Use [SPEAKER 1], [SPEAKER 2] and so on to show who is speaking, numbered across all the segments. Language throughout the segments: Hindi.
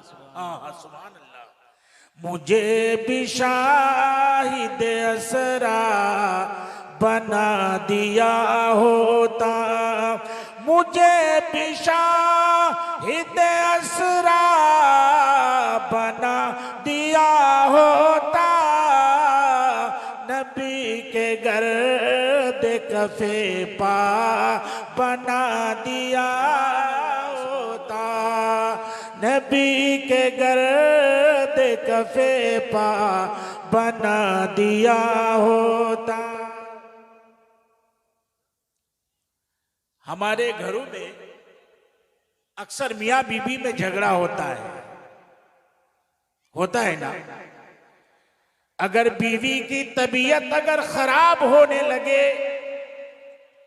[SPEAKER 1] हाँ सुभान अल्लाह। मुझे भी शाहिद असरा बना दिया होता, मुझे भी शाहिद असरा बना दिया होता, नबी के गर्द कफे पा बना दिया होता, नबी के गर्द कफे पा बना दिया होता। हमारे घरों में अक्सर मियाँ बीबी में झगड़ा होता है ना। अगर बीवी की तबीयत अगर खराब होने लगे,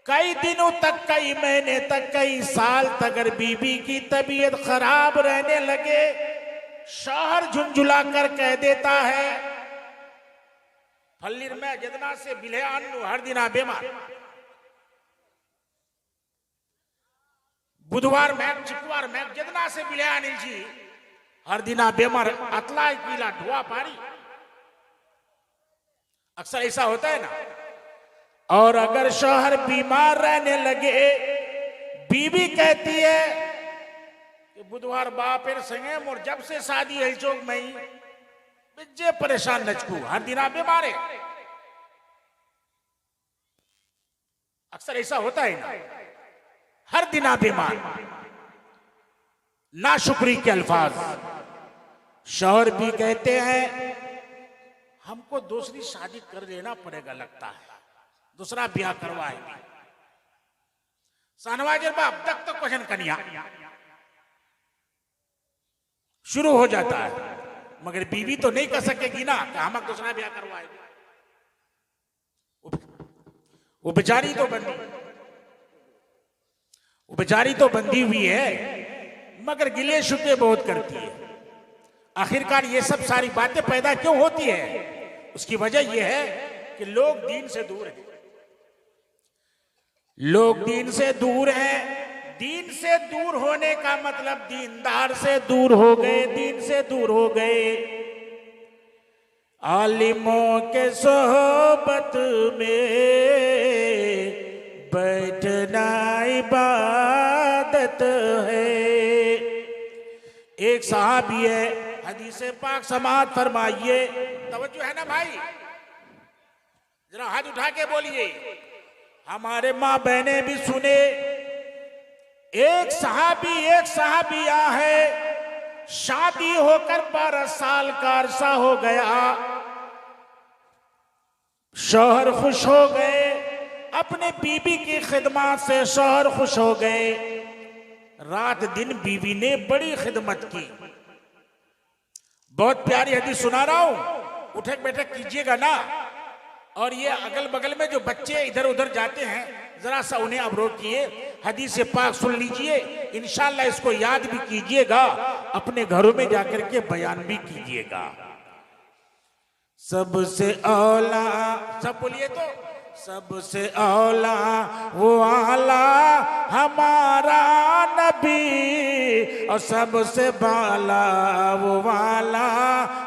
[SPEAKER 1] कई दिनों तक, कई महीने तक, कई साल तक अगर बीवी की तबीयत खराब रहने लगे, शौहर झुंझुला कर कह देता है फल्लिर में जितना से बिले अन्नू हर दिन बेमार, बुधवार में शुक्रवार में जितना से बिले अनिल जी हर दिन बेमार, अतला पीला ढुआ पारी। अक्सर ऐसा होता है ना। और अगर शौहर बीमार रहने लगे, बीवी कहती है कि बुधवार बापेर संगे मोर जब से शादी है चौक में ही बिजे परेशान नचकू, हर दिन बीमार है। अक्सर ऐसा होता है ना, हर दिन बीमार। नाशुक्री के अल्फाज। शौहर भी कहते हैं हमको दूसरी शादी कर लेना पड़ेगा, लगता है दूसरा ब्याह करवाएंगे। सानवाजर बाप तक तो क्वेश्चन कनिया शुरू हो जाता है, मगर बीवी तो नहीं कर सकेगी ना कि हम दूसरा ब्याह करवाएंगे। वो बेचारी तो बंधी हुई है, मगर गिले शुके बहुत करती है। आखिरकार ये सब सारी बातें पैदा क्यों होती है? उसकी वजह यह है कि लोग दीन से दूर हैं। लोग दीन से दूर हैं। दीन से दूर होने का मतलब दीनदार से दूर हो गए, दीन से दूर हो गए। आलिमों के सोहबत में बैठना इबादत है। एक साहबी है, हदीस पाक समाअत फरमाइए। तवज्जो है ना भाई, जरा हाथ उठा के बोलिए, हमारे माँ बहने भी सुने। एक सहाबिया है, शादी होकर 12 साल का अरसा हो गया। शौहर खुश हो गए, अपने बीबी की खिदमत से शौहर खुश हो गए। रात दिन बीवी ने बड़ी खिदमत की। बहुत प्यारी हदीस सुना रहा हूं, उठक बैठक कीजिएगा ना। और ये अगल बगल में जो बच्चे इधर उधर जाते हैं, जरा सा उन्हें अब रोकिए, हदीस पाक सुन लीजिए। इंशाल्लाह इसको याद भी कीजिएगा, अपने घरों में जाकर के बयान भी कीजिएगा। सबसे औला, सब बोलिए तो, सबसे औला वो आला हमारा नबी, और सबसे बाला वो वाला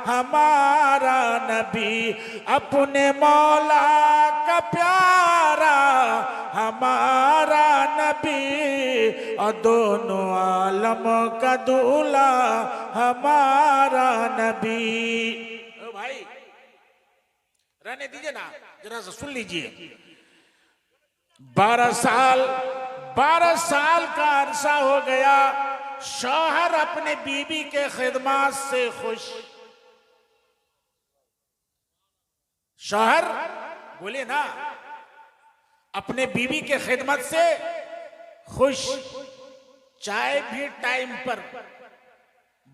[SPEAKER 1] हमारा नबी। अपने मौला का प्यारा हमारा नबी, और दोनों आलम का दूल्हा हमारा नबी। ओ भाई रहने दीजिए ना, जरा सा सुन लीजिए। 12 साल का अरसा हो गया, शौहर अपने बीबी के खिदमत से खुश। शौहर बोले ना, अपने बीबी के खिदमत से खुश। चाय भी टाइम पर,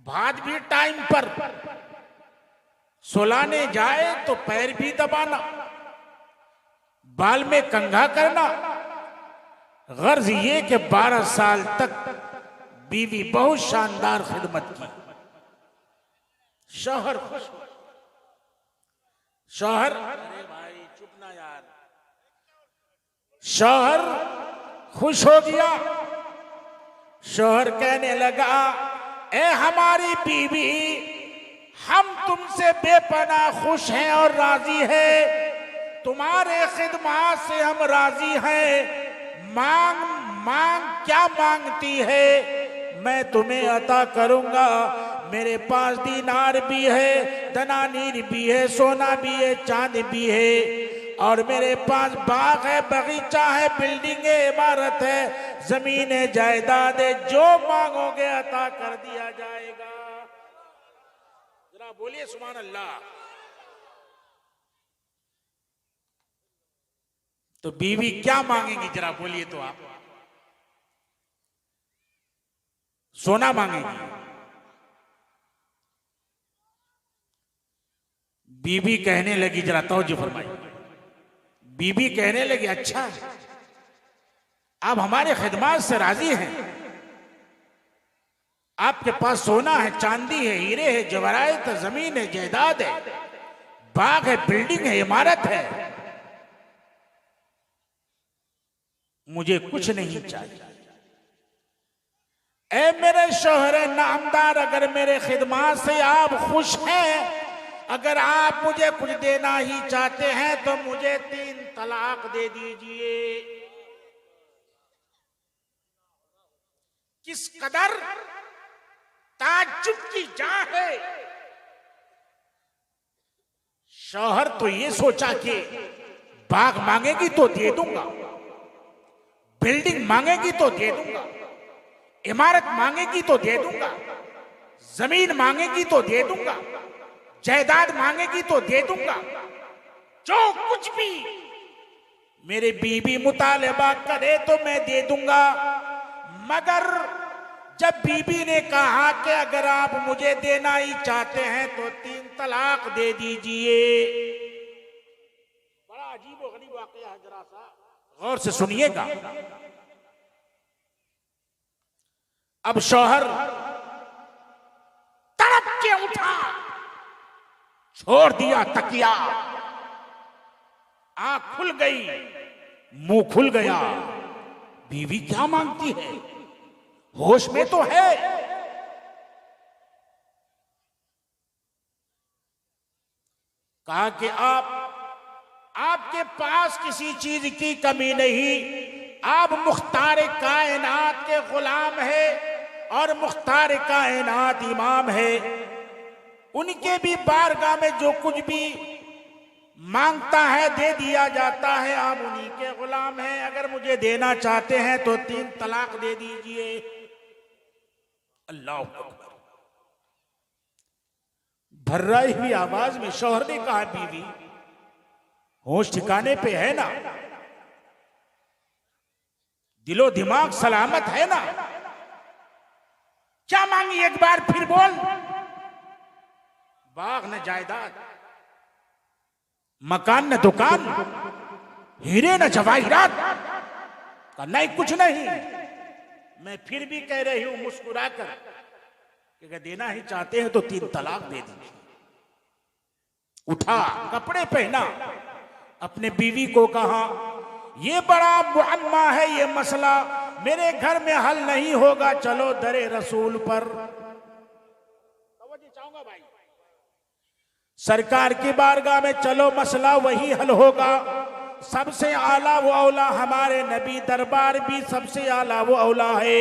[SPEAKER 1] भात भी टाइम पर, सुलाने जाए तो पैर भी दबाना, बाल में कंघा करना। गर्ज ये कि 12 साल तक बीवी बहुत शानदार खिदमत की। शौहर खुश, शौहर, अरे भाई चुप ना यार, शौहर खुश हो गया। शौहर कहने लगा ए हमारी बीवी, हम तुमसे बेपनाह खुश हैं और राजी है, तुम्हारे खिदमत से हम राजी हैं। मांग मांग क्या मांगती है, मैं तुम्हें अता करूंगा। मेरे पास दीनार भी है, दनानीर भी है, सोना भी है, चांदी भी है, और मेरे पास बाग है, बगीचा है, बिल्डिंग है, इमारत है, जमीन है, जायदाद है। जो मांगोगे अता कर दिया जाएगा। जरा बोलिए सुभान अल्लाह। तो बीवी क्या मांगेगी, जरा बोलिए तो आप। सोना मांगेगी। बीवी कहने लगी, जरा तवज्जो फरमाइए, बीवी कहने लगी, अच्छा आप हमारे खिदमत से राजी हैं, आपके पास सोना है, चांदी है, हीरे है, जवाहरात है, जमीन है, जायदाद है, बाग है, बिल्डिंग है, इमारत है, मुझे कुछ नहीं चाहिए। ऐ मेरे शोहर नामदार, अगर मेरे खिदमत से आप खुश हैं, अगर आप मुझे कुछ देना ही चाहते हैं तो मुझे 3 तलाक दे दीजिए। किस कदर ताज्जुब की जा है। शौहर तो ये सोचा कि बाग मांगेगी तो दे दूंगा, बिल्डिंग मांगेगी तो दे दूंगा, इमारत मांगेगी तो दे दूंगा, जमीन मांगेगी तो दे दूंगा, जायदाद मांगेगी तो दे दूंगा, जो कुछ भी मेरी बीवी मुतालबा करे तो मैं दे दूंगा। मगर जब बीबी ने कहा कि अगर आप मुझे देना ही चाहते हैं तो 3 तलाक दे दीजिए। बड़ा अजीब और गरीब वाकया है, जरा सा गौर से सुनिएगा। अब शौहर तड़प के उठा, छोड़ दिया तकिया, आंख खुल गई, मुंह खुल गया। बीवी क्या मांगती है, होश में तो है। कहा कि आपके पास किसी चीज की कमी नहीं, आप मुख्तार कायनात के गुलाम है और मुख्तार कायनात इमाम है। उनके भी बारगाह में जो कुछ भी मांगता है दे दिया जाता है। आप उन्हीं के गुलाम हैं, अगर मुझे देना चाहते हैं तो 3 तलाक दे दीजिए। अल्लाह अकबर। भर्राई हुई आवाज में शौहर ने कहा, बीवी होश ठिकाने पे है ना, दिलो दिमाग सलामत है ना, क्या मांगी एक बार फिर बोल। बाग न जायदाद, मकान न दुकान, हीरे न जवाहिरात, का नहीं कुछ नहीं। मैं फिर भी कह रही हूं मुस्कुराकर कि अगर देना ही चाहते हैं तो 3 तलाक दे दीजिए। उठा, कपड़े पहना, अपने बीवी को कहा, ये बड़ा मुअम्मा है, ये मसला मेरे घर में हल नहीं होगा, चलो दरे रसूल पर। चाहूंगा भाई, सरकार की बारगाह में चलो, मसला वही हल होगा। सबसे आला वो औला हमारे नबी दरबार भी सबसे आला वो औला है,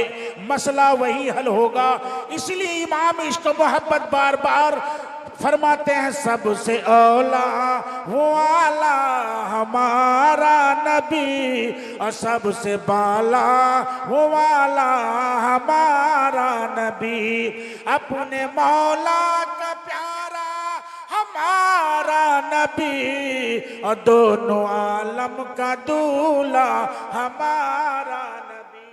[SPEAKER 1] मसला वही हल होगा। इसलिए इमाम इश्क मोहब्बत बार बार फरमाते हैं, सबसे औला वो आला हमारा नबी और सबसे बाला वो आला हमारा नबी। अपने मौला का प्यारा हमारा नबी और दोनों आलम का दूल्हा हमारा नबी।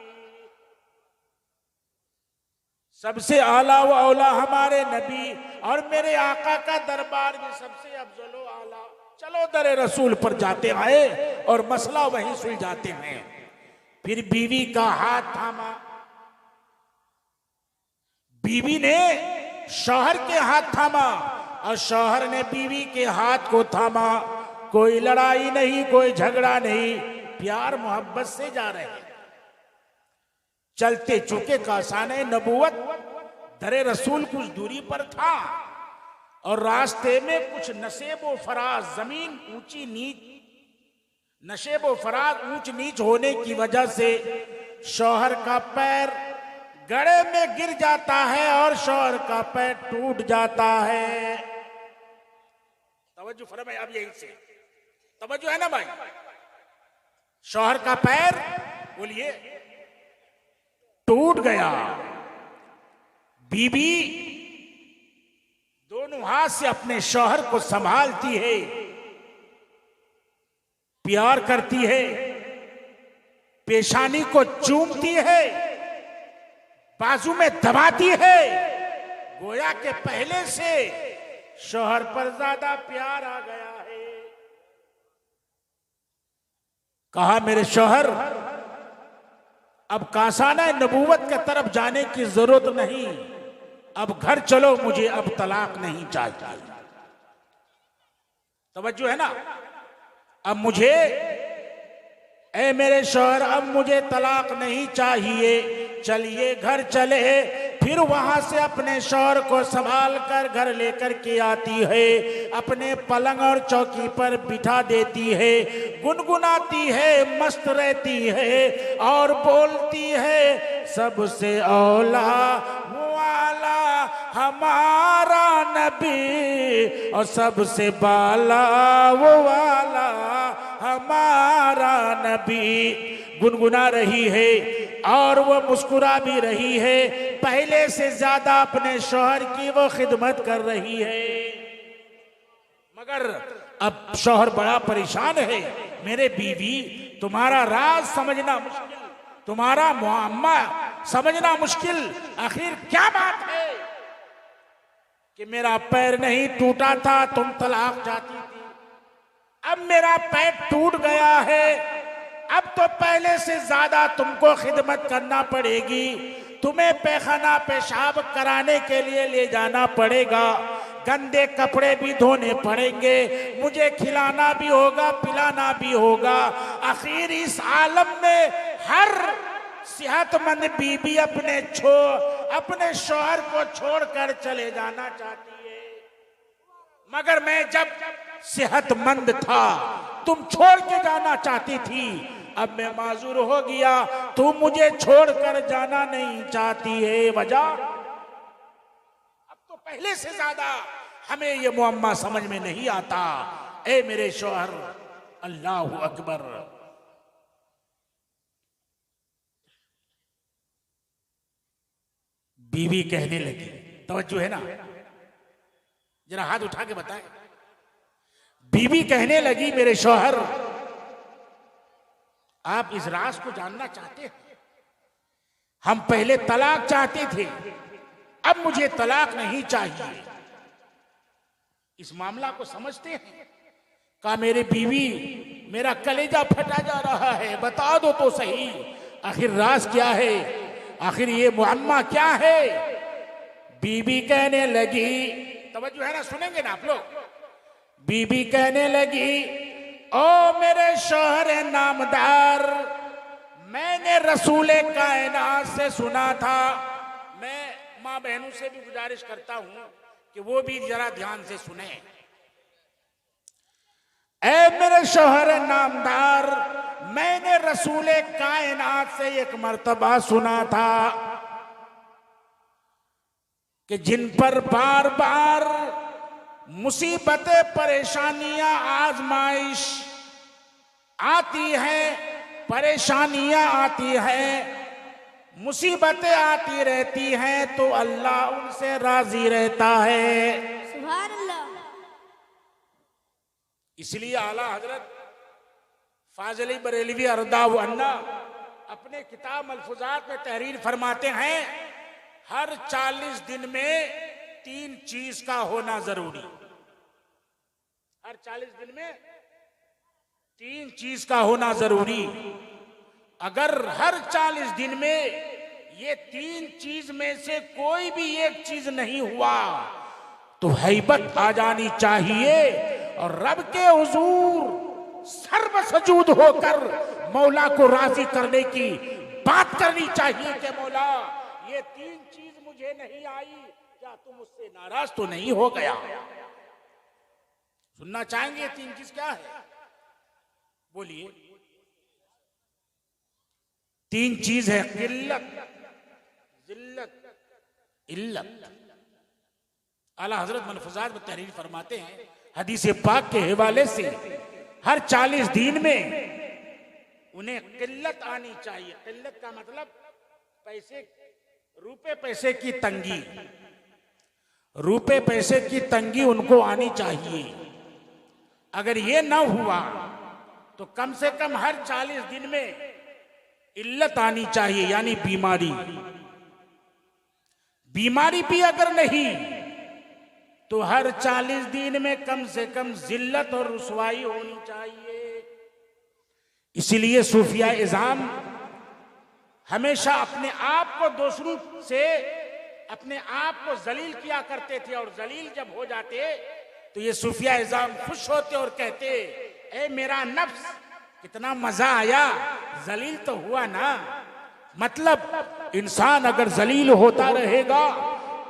[SPEAKER 1] सबसे आला व औला हमारे नबी और मेरे आका का दरबार भी सबसे अफजलो आला। चलो दरे रसूल पर जाते आए और मसला वहीं सुलझाते हैं। फिर बीवी का हाथ थामा, बीवी ने शौहर के हाथ थामा और शौहर ने बीवी के हाथ को थामा। कोई लड़ाई नहीं, कोई झगड़ा नहीं, प्यार मोहब्बत से जा रहे हैं। चलते चुके का शान नबूवत दरे रसूल कुछ दूरी पर था और रास्ते में कुछ नशेबो फराज, जमीन ऊंची नीच, नशेबो फराज ऊंच नीच होने की वजह से शौहर का पैर गड्ढे में गिर जाता है और शौहर का पैर टूट जाता है। तवज्जो फरमाइए, अब यहीं से तवज्जो है ना भाई। शौहर का पैर बोलिए टूट गया। बीबी दोनों हाथ से अपने शौहर को संभालती है, प्यार करती है, पेशानी को चूमती है, बाजू में दबाती है। गोया के पहले से शौहर पर ज्यादा प्यार आ गया है। कहा मेरे शौहर अब कासाना नबूवत के तरफ जाने की जरूरत नहीं, अब घर चलो, मुझे अब तलाक नहीं चाहिए। तवज्जो है ना। अब मुझे, ऐ मेरे शौहर अब मुझे तलाक नहीं चाहिए, चलिए घर चले। फिर वहां से अपने शौहर को संभाल कर घर लेकर के आती है, अपने पलंग और चौकी पर बिठा देती है, गुनगुनाती है, मस्त रहती है और बोलती है सबसे औला वाला हमारा नबी और सबसे बाला वो वाला हमारा नबी। गुनगुना रही है और वो मुस्कुरा भी रही है, पहले से ज्यादा अपने शौहर की वो खिदमत कर रही है। मगर अब शौहर बड़ा परेशान है। मेरे बीवी तुम्हारा राज समझना मुश्किल, तुम्हारा मुअम्मा समझना मुश्किल, आखिर क्या बात है कि मेरा पैर नहीं टूटा था, तुम तलाक चाहती थी, अब मेरा पैर टूट गया है, अब तो पहले से ज्यादा तुमको खिदमत करना पड़ेगी, तुम्हें पैखाना पेशाब कराने के लिए ले जाना पड़ेगा, गंदे कपड़े भी धोने पड़ेंगे, मुझे खिलाना भी होगा, पिलाना भी होगा। आखिर इस आलम में हर सेहतमंद बीबी अपने शौहर को छोड़कर चले जाना चाहती है। मगर मैं जब सेहतमंद था तुम छोड़ के जाना चाहती थी, अब मैं माजूर हो गया, तुम मुझे छोड़कर जाना नहीं चाहती है। वजह अब तो पहले से ज्यादा हमें ये मुअम्मा समझ में नहीं आता। ए मेरे शौहर, अल्लाहु अकबर। बीवी कहने लगी, तवज्जो है ना, जरा हाथ उठा के बताएं। बीवी कहने लगी मेरे शौहर आप इस राज को जानना चाहते हैं, हम पहले तलाक चाहते थे, अब मुझे तलाक नहीं चाहिए, इस मामला को समझते हैं? कहा मेरे बीवी मेरा कलेजा फटा जा रहा है, बता दो तो सही आखिर राज क्या है, आखिर ये मुअम्मा क्या है। बीबी कहने लगी, तवज्जो है ना, सुनेंगे ना आप लोग। बीबी कहने लगी ओ मेरे शौहर नामदार, मैंने रसूले कायनात से सुना था। मैं माँ बहनों से भी गुजारिश करता हूं कि वो भी जरा ध्यान से सुने। ऐ मेरे शौहर नामदार, मैंने रसूले कायनात से एक मर्तबा सुना था कि जिन पर बार बार मुसीबतें, परेशानियां, आजमाइश आती है, परेशानियां आती है, मुसीबतें आती रहती हैं, तो अल्लाह उनसे राजी रहता है। सुभान अल्लाह। इसलिए आला हजरत फाजिल बरेलवी अर्दाहु अन्ना अपने किताब मलफूजात में तहरीर फरमाते हैं, हर 40 दिन में 3 चीज का होना जरूरी। हर 40 दिन में 3 चीज का होना जरूरी। अगर हर 40 दिन में ये 3 चीज में से कोई भी एक चीज नहीं हुआ तो हैबत आ जानी चाहिए और रब के हुजूर सर्वसजूद होकर मौला को राजी करने की बात करनी चाहिए कि मौला ये 3 चीज मुझे नहीं आई, क्या तुम उससे नाराज तो नहीं हो गया? सुनना चाहेंगे 3 चीज क्या है? बोलिए। 3 चीज है, किल्लत, जिल्लत, इल्लत। आला हजरत मलफूजात में तहरीर फरमाते हैं हदीस पाक के हवाले से, हर 40 दिन में उन्हें किल्लत आनी चाहिए। किल्लत का मतलब पैसे, रुपए पैसे की तंगी, रुपए पैसे की तंगी उनको आनी चाहिए। अगर ये ना हुआ तो कम से कम हर 40 दिन में इल्लत आनी चाहिए, यानी बीमारी। बीमारी भी अगर नहीं तो हर 40 दिन में कम से कम जिल्लत और रुसवाई होनी चाहिए। इसलिए सूफिया इज़ाम हमेशा अपने आप को दूसरों से अपने आप को जलील किया करते थे, और जलील जब हो जाते तो ये सूफिया इज़ाम खुश होते और कहते, ए मेरा नफ्स, कितना मजा आया, जलील तो हुआ ना। मतलब इंसान अगर जलील होता रहेगा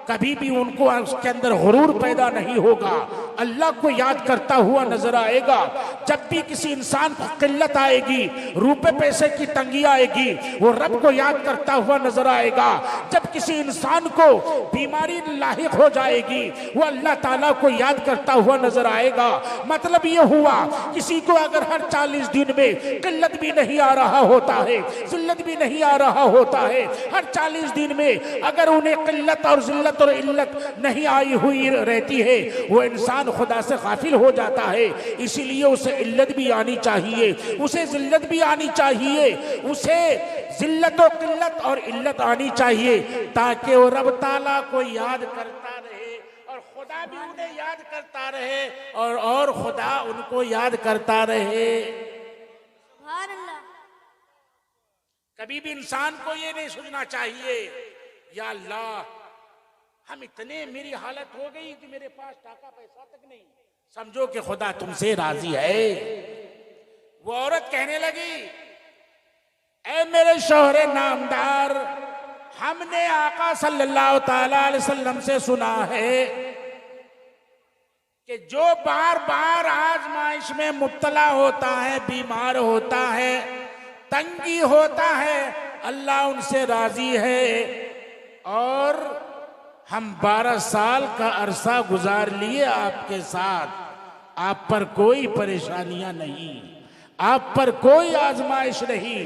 [SPEAKER 1] कभी भी उनको उसके अंदर गुरूर पैदा नहीं होगा, अल्लाह को याद करता हुआ नजर आएगा। जब भी किसी इंसान को किल्लत आएगी, रुपए पैसे की तंगी आएगी, वो रब को याद करता हुआ नजर आएगा। जब किसी इंसान को बीमारी लाहिक हो जाएगी, वो अल्लाह ताला को याद करता हुआ नजर आएगा। मतलब ये हुआ, किसी को अगर हर 40 दिन में किल्लत भी नहीं आ रहा होता है, जिल्लत भी नहीं आ रहा होता है, हर 40 दिन में अगर उन्हें किल्लत और जिल्लत और इल्लत नहीं आई हुई रहती है, वो इंसान खुदा से गाफिल हो जाता है। इसीलिए उसे इल्लत भी आनी चाहिए, उसे जिल्लत भी आनी चाहिए, उसे जिल्लत और किल्लत और इल्लत आनी चाहिए, ताकि वो रब ताला को याद करता रहे और खुदा भी उन्हें याद करता रहे और खुदा उनको याद करता रहे। सुभान अल्लाह। कभी भी इंसान को ये नहीं सोचना चाहिए, या अल्लाह हम इतने, मेरी हालत हो गई कि मेरे पास टाका पैसा तक नहीं, समझो कि खुदा तुमसे राजी है। वो औरत कहने लगी, ऐ मेरे शौहरे नामदार, हमने आका सल्लल्लाहु ताला अलैहि वसल्लम से सुना है कि जो बार बार आजमाइश में मुब्तला होता है, बीमार होता है, तंगी होता है, अल्लाह उनसे राजी है। और हम 12 साल का अरसा गुजार लिए आपके साथ, आप पर कोई परेशानियां नहीं, आप पर कोई आजमाइश नहीं,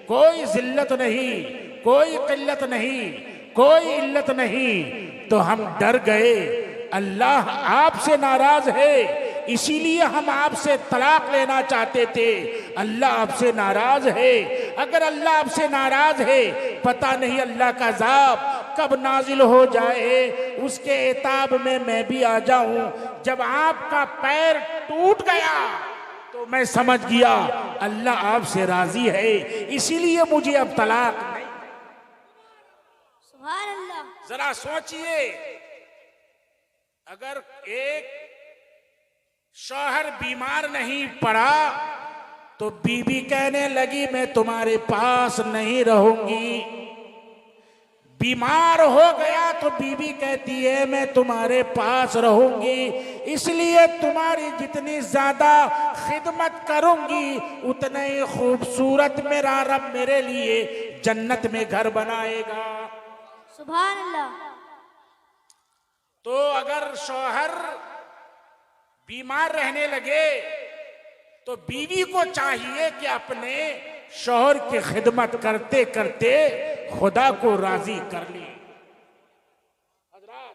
[SPEAKER 1] कोई जिल्लत नहीं, कोई किल्लत नहीं, कोई इल्लत नहीं। तो हम डर गए, अल्लाह आपसे नाराज है, इसीलिए हम आपसे तलाक लेना चाहते थे। अल्लाह आपसे नाराज है। अगर अल्लाह आपसे नाराज है, पता नहीं अल्लाह का अज़ाब कब नाजिल हो जाए, उसके इताब में मैं भी आ जाऊं। जब आपका पैर टूट गया तो मैं समझ गया अल्लाह आपसे राजी है, इसीलिए मुझे अब तलाक नहीं। सुभान अल्लाह। जरा सोचिए, अगर एक शौहर बीमार नहीं पड़ा तो बीवी कहने लगी मैं तुम्हारे पास नहीं रहूंगी, बीमार हो गया तो बीवी कहती है मैं तुम्हारे पास रहूंगी, इसलिए तुम्हारी जितनी ज्यादा खिदमत करूंगी उतना ही खूबसूरत मेरा रब मेरे लिए जन्नत में घर बनाएगा। सुभान अल्लाह। तो अगर शौहर बीमार रहने लगे तो बीवी को चाहिए कि अपने शौहर की खिदमत करते करते खुदा को राजी कर ले। हजरात,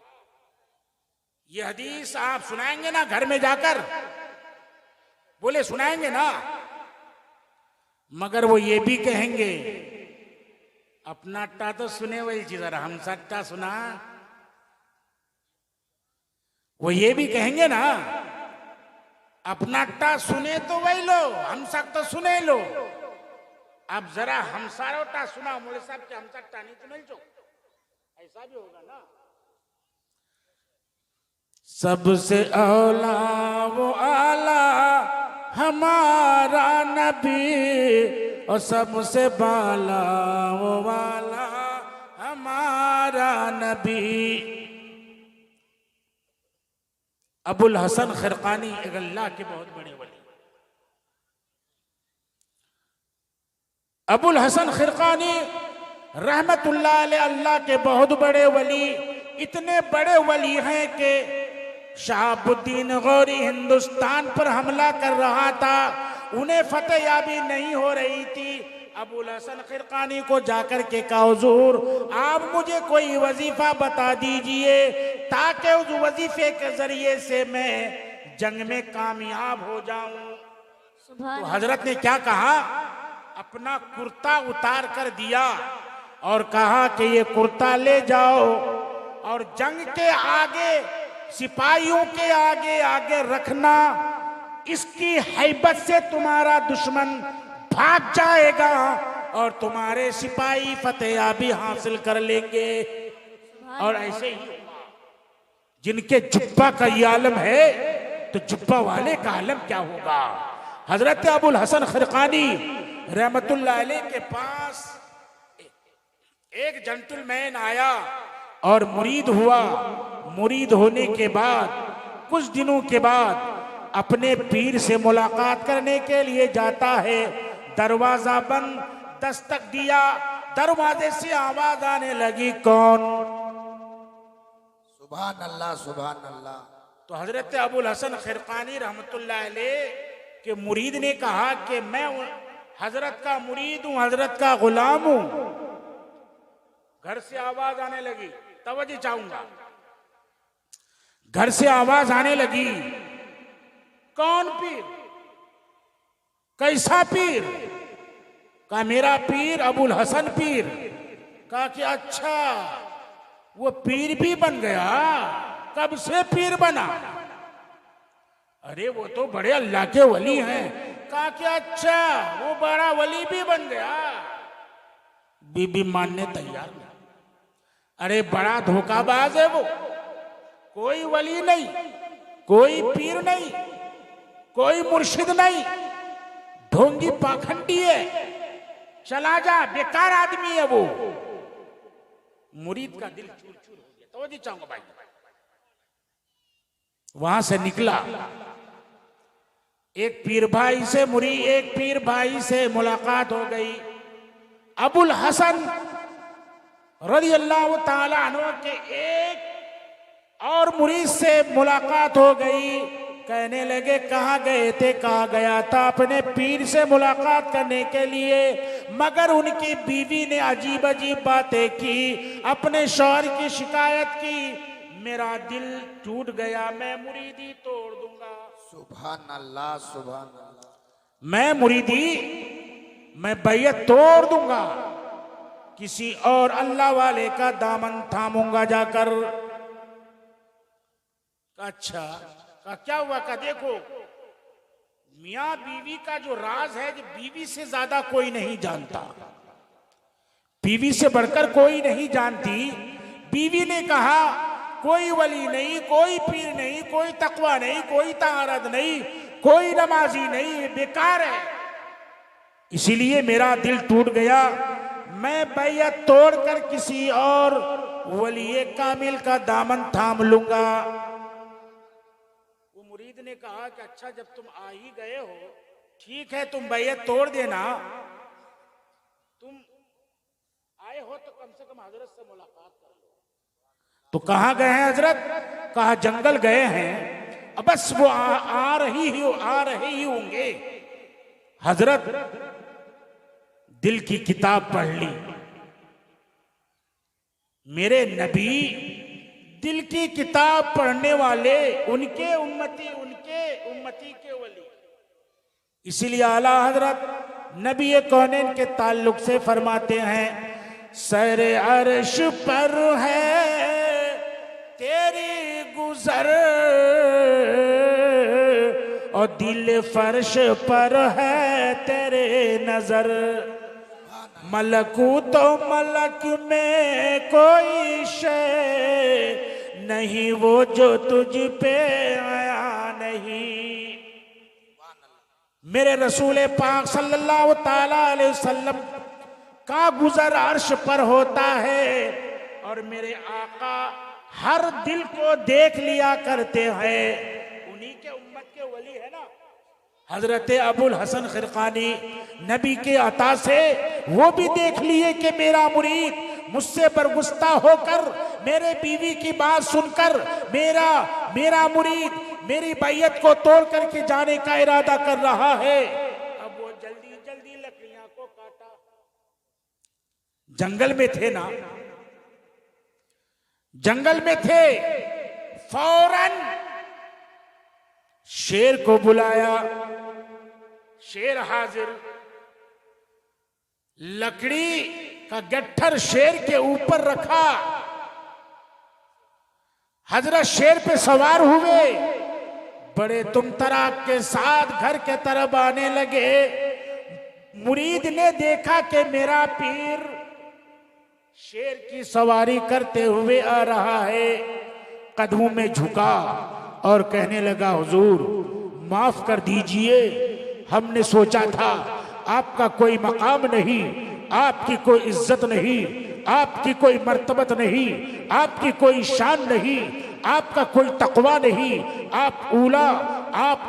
[SPEAKER 1] ये हदीस आप सुनाएंगे ना घर में जाकर? बोले सुनाएंगे ना। मगर वो ये भी कहेंगे, अपना टा तो सुने वही चीज, हम सट्टा सुना। वो ये भी कहेंगे ना, अपना टा सुने तो वही लो, हम सब तो सुने लो। अब जरा हम सारो टा सुना मोले साहब के, हम सब टा नहीं सुने जो, ऐसा भी होगा ना। सबसे औला वो आला हमारा नबी, और सबसे बाला वो वाला हमारा नबी। अबुल हसन खिरकानी एक अल्लाह के बहुत बड़े वली। अबुल हसन खिरकानी रहमतुल्लाह अलैह अल्लाह के बहुत बड़े वली। इतने बड़े वली हैं कि शहाबुद्दीन गौरी हिंदुस्तान पर हमला कर रहा था, उन्हें फतेह याबी नहीं हो रही थी। अबुल हसन खिरकानी को जाकर के कहा, हुजूर आप मुझे कोई वजीफा बता दीजिए ताकि उस वजीफे के जरिए से मैं जंग में कामयाब हो जाऊं। तो हजरत ने क्या कहा, अपना कुर्ता उतार कर दिया और कहा कि ये कुर्ता ले जाओ और जंग के आगे सिपाहियों के आगे आगे रखना, इसकी हैबत से तुम्हारा दुश्मन भाग जाएगा और तुम्हारे सिपाही फतेयाबी हासिल कर लेंगे। और ऐसे ही जिनके जुब्बा का ये आलम है तो जुब्बा वाले का आलम क्या होगा। हजरत अबुल हसन खिरकानी रहमतुल्लाह अलैह के पास एक जेंटलमैन आया और मुरीद हुआ। मुरीद होने के बाद कुछ दिनों के बाद अपने पीर से मुलाकात करने के लिए जाता है। दरवाजा बंद, दस्तक दिया, दरवाजे से आवाज आने लगी, कौन?
[SPEAKER 2] सुभान अल्लाह सुभान अल्लाह।
[SPEAKER 1] तो हजरत अबुल हसन खिरकानी रहमतुल्लाह अलैह के मुरीद ने कहा कि मैं हजरत का मुरीद हूं, हजरत का गुलाम हूं। घर से आवाज आने लगी, तवज्जो चाहूंगा। घर से आवाज आने लगी, कौन पीर? कैसा पीर? कहा मेरा पीर अबुल हसन पीर। कहा कि अच्छा वो पीर भी बन गया, कब से पीर बना? अरे वो तो बड़े अल्लाह के वली हैं। कहा कि अच्छा वो बड़ा वली भी बन गया। बीबी मानने तैयार नहीं। अरे बड़ा धोखाबाज है वो, कोई वली नहीं, कोई पीर नहीं, कोई मुर्शिद नहीं, ढोंगी पाखंडी है, चला जा, बेकार आदमी है वो। मुरीद का दिल चूर चूर हो गया। तो चाहूंगा भाई, वहां से निकला। एक पीर भाई से मुलाकात हो गई। अबुल हसन रज़ी अल्लाह ताला अन्हु के एक और मुरीद से मुलाकात हो गई। कहने लगे कहाँ गए थे? कहा गया था अपने पीर से मुलाकात करने के लिए, मगर उनकी बीवी ने अजीब अजीब बातें की, अपने शौहर की शिकायत की। मेरा दिल टूट गया, मैं मुरीदी तोड़ दूंगा।
[SPEAKER 2] सुभान अल्लाह सुभान अल्लाह।
[SPEAKER 1] मैं बैयत तोड़ दूंगा, किसी और अल्लाह वाले का दामन थामूंगा जाकर। अच्छा का क्या हुआ? का देखो मियाँ बीवी का जो राज है, जो बीवी से ज्यादा कोई नहीं जानता, बीवी से बढ़कर कोई नहीं जानती। बीवी ने कहा कोई वली नहीं, कोई पीर नहीं, कोई तकवा नहीं, कोई तारद नहीं, कोई नमाजी नहीं, बेकार है। इसीलिए मेरा दिल टूट गया, मैं बैयत तोड़कर किसी और वली कामिल का दामन थाम लूंगा। वो मुरीद ने कहा कि अच्छा जब तुम आ ही गए हो, ठीक है तुम बैयत तोड़ देना, तुम आए हो तो कम से कम हजरत से मुलाकात कर लो। तो कहाँ गए हैं हजरत? कहा जंगल गए हैं, अब बस वो आ रहे ही होंगे। हजरत दिल की किताब पढ़ ली। मेरे नबी दिल की किताब पढ़ने वाले, उनके उम्मती के वली। इसीलिए आला हजरत नबी कौनैन के ताल्लुक से फरमाते हैं, सरे अर्श पर है तेरी गुजर और दिल फर्श पर है तेरे नजर। मलकूत मलक में कोई शे नहीं वो जो तुझ पे आया नहीं। मेरे रसूल पाक सल्लल्लाहु ताला अलैहि वसल्लम का गुजर अर्श पर होता है। और मेरे आका हर दिल को देख लिया करते हैं। उन्हीं के उम्मत के वली है ना हजरत अबुल हसन खिरकानी, नबी के अता से वो भी देख लिए कि मेरा मुरीद मुझसे बरगुस्ता होकर मेरे बीवी की बात सुनकर मेरा मुरीद मेरी बैयत को तोड़ करके जाने का इरादा कर रहा है। अब वो जल्दी जल्दी लकड़ियां को काटा। जंगल में थे ना, जंगल में थे, फौरन शेर को बुलाया। शेर हाजिर, लकड़ी का गट्ठर शेर के ऊपर रखा। हजरत शेर पे सवार हुए, बड़े तुमतराक के साथ घर के तरफ आने लगे। मुरीद ने देखा कि मेरा पीर शेर की सवारी करते हुए आ रहा है। कदमों में झुका और कहने लगा, हुजूर माफ कर दीजिए, हमने सोचा था आपका कोई मकाम नहीं, आपकी कोई इज्जत नहीं, आपकी कोई मर्तबत नहीं, आपकी कोई शान नहीं, आपका कोई तकवा नहीं, आप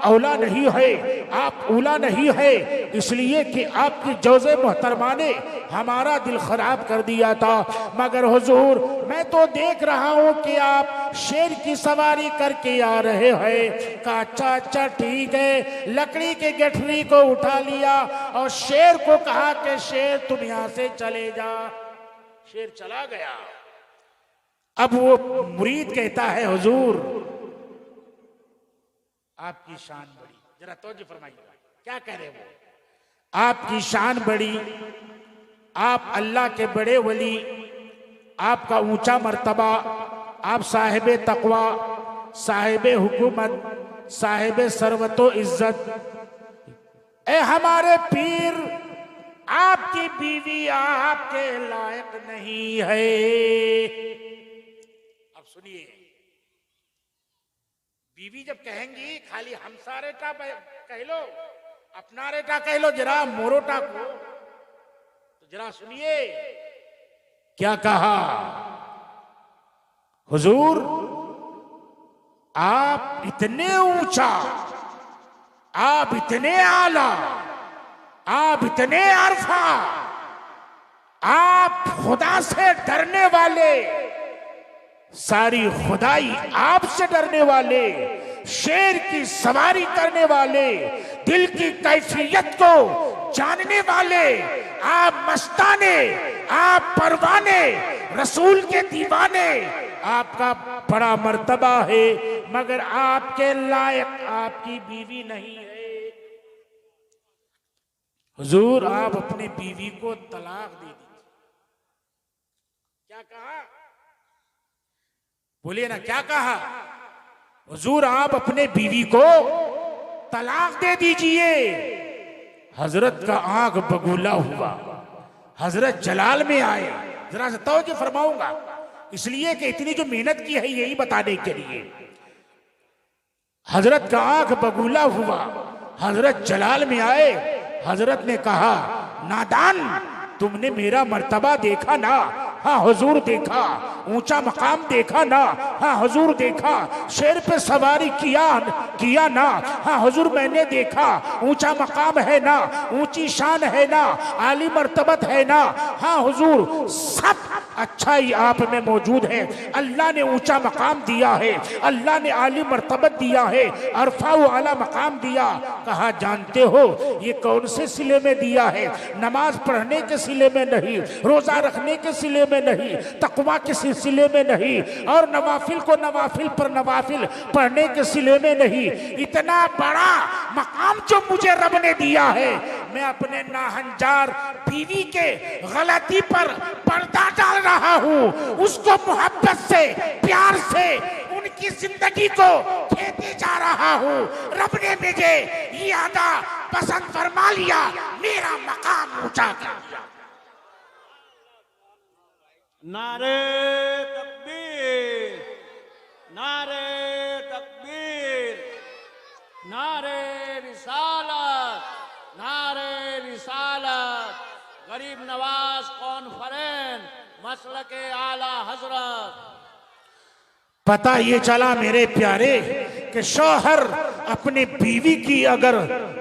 [SPEAKER 1] औला नहीं है, आप उला नहीं है, इसलिए कि आपकी जौज़े मोहतरमा ने हमारा दिल खराब कर दिया था। मगर हुजूर मैं तो देख रहा हूं कि आप शेर की सवारी करके आ रहे हैं। कहा अच्छा अच्छा ठीक है। लकड़ी के गठरी को उठा लिया और शेर को कहा कि शेर तुम यहां से चले जा। शेर चला गया। अब वो मुरीद कहता है, हुजूर आपकी शान बड़ी, जरा तवज्जो फरमाइएगा क्या कह रहे वो, आपकी शान बड़ी, आप अल्लाह के बड़े वली, आपका ऊंचा मर्तबा, आप साहिबे तकवा, साहिबे हुकूमत, साहिबे सरवतो इज्जत। ए हमारे पीर, आपकी बीवी आपके लायक नहीं है। अब सुनिए, बीवी जब कहेंगी खाली हम सारे टा कह लो, अपना रेटा कह लो, जरा मोरोटा को तो जरा सुनिए क्या कहा। हुजूर आप इतने ऊंचा, आप इतने आला, आप इतने अरफा, आप खुदा से डरने वाले, सारी खुदाई आपसे डरने वाले, शेर की सवारी करने वाले, दिल की कैफियत को जानने वाले, आप मस्ताने, आप परवाने, रसूल के दीवाने, आपका बड़ा मर्तबा है, मगर आपके लायक आपकी बीवी नहीं है। हुजूर आप अपनी बीवी को तलाक दे दीजिए। क्या कहा? बोलिए ना, क्या कहा? हुजूर आप अपने बीवी को तलाक दे दीजिए। हजरत का आंख बगूला हुआ, हजरत जलाल में आए। जरा सा तवज्जो फरमाऊंगा, इसलिए कि इतनी जो मेहनत की है यही बताने के लिए। हजरत का आंख बगूला हुआ, हजरत जलाल में आए। हजरत ने कहा, नादान तुमने मेरा मर्तबा देखा ना? हाँ हुजूर देखा। ऊंचा मकाम देखा ना? हाँ हुजूर देखा। शेर पे सवारी किया ना? हाँ हुजूर मैंने देखा। ऊंचा मकाम है ना, ऊंची शान है ना, आली मर्तबत है ना? हाँ हुजूर सब अच्छा ही आप में मौजूद है। अल्लाह ने ऊंचा मकाम दिया है, अल्लाह ने आली मर्तबत दिया है, अरफा व आला मकाम दिया। कहा जानते हो ये कौन से सिले में दिया है? नमाज पढ़ने के सिले में नहीं, रोजा रखने के सिले में नहीं, तकवा के सिलसिले में नहीं, और नवाफिल को नवाफिल पर नवाफिल पढ़ने के सिले में नहीं। इतना बड़ा मकाम जो मुझे रब ने दिया है, मैं अपने नाहंजार बीवी के गलती पर पर्दा डाल रहा हूँ, उसको मोहब्बत से प्यार से उनकी जिंदगी को खेते जा रहा हूँ। रब ने मुझे ये अदा पसंद फरमा लिया, मेरा मकाम ऊंचा कर दिया।
[SPEAKER 3] नारे तकबीर, नारे तकबीर, नारे रिसालत, नारे रिसालत। गरीब नवाज कॉन्फ्रेंस मसलक आला हजरत।
[SPEAKER 1] पता ये चला मेरे प्यारे कि शौहर अपनी बीवी की अगर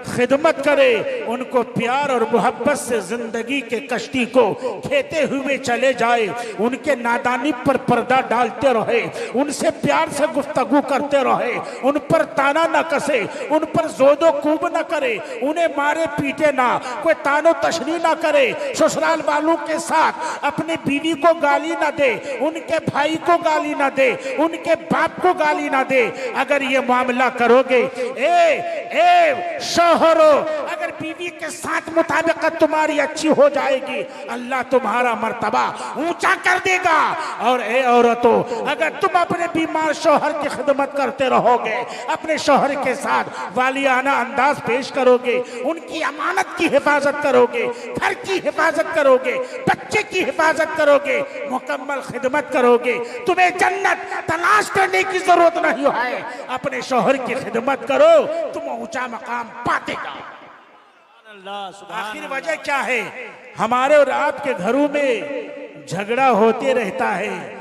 [SPEAKER 1] खिदमत करे, उनको प्यार और मोहब्बत से जिंदगी के कश्ती को खेते हुए चले जाए, उनके नादानी पर पर्दा डालते रहे, उनसे प्यार से गुफ्तगू करते रहे, उन पर ताना न कसे, उन पर जोदो कूब न करे, उन्हें मारे पीटे ना, कोई तानो तशरी ना करे, ससुराल वालों के साथ अपनी बीवी को गाली ना दे, उनके भाई को गाली ना दे, उनके बाप को गाली ना दे। अगर ये मामला करोगे, शौहरो, अगर बीवी के साथ मुताबिकत तुम्हारी अच्छी हो जाएगी, अल्लाह तुम्हारा मर्तबा ऊंचा कर देगा। और ए औरतों, अगर तुम अपने बीमार शौहर की खिदमत करते रहोगे, अपने शौहर के साथ वालियाना अंदाज पेश करोगे, उनकी अमानत की हिफाजत करोगे, घर की हिफाजत करोगे, बच्चे की हिफाजत करोगे, मुकम्मल खिदमत करोगे, तुम्हें जन्नत तलाश करने की जरूरत नहीं है। अपने शौहर की खिदमत करो, तुम ऊंचा मकाम पाते जाओ। आखिर वजह क्या है? हमारे और आपके घरों में झगड़ा होते रहता है।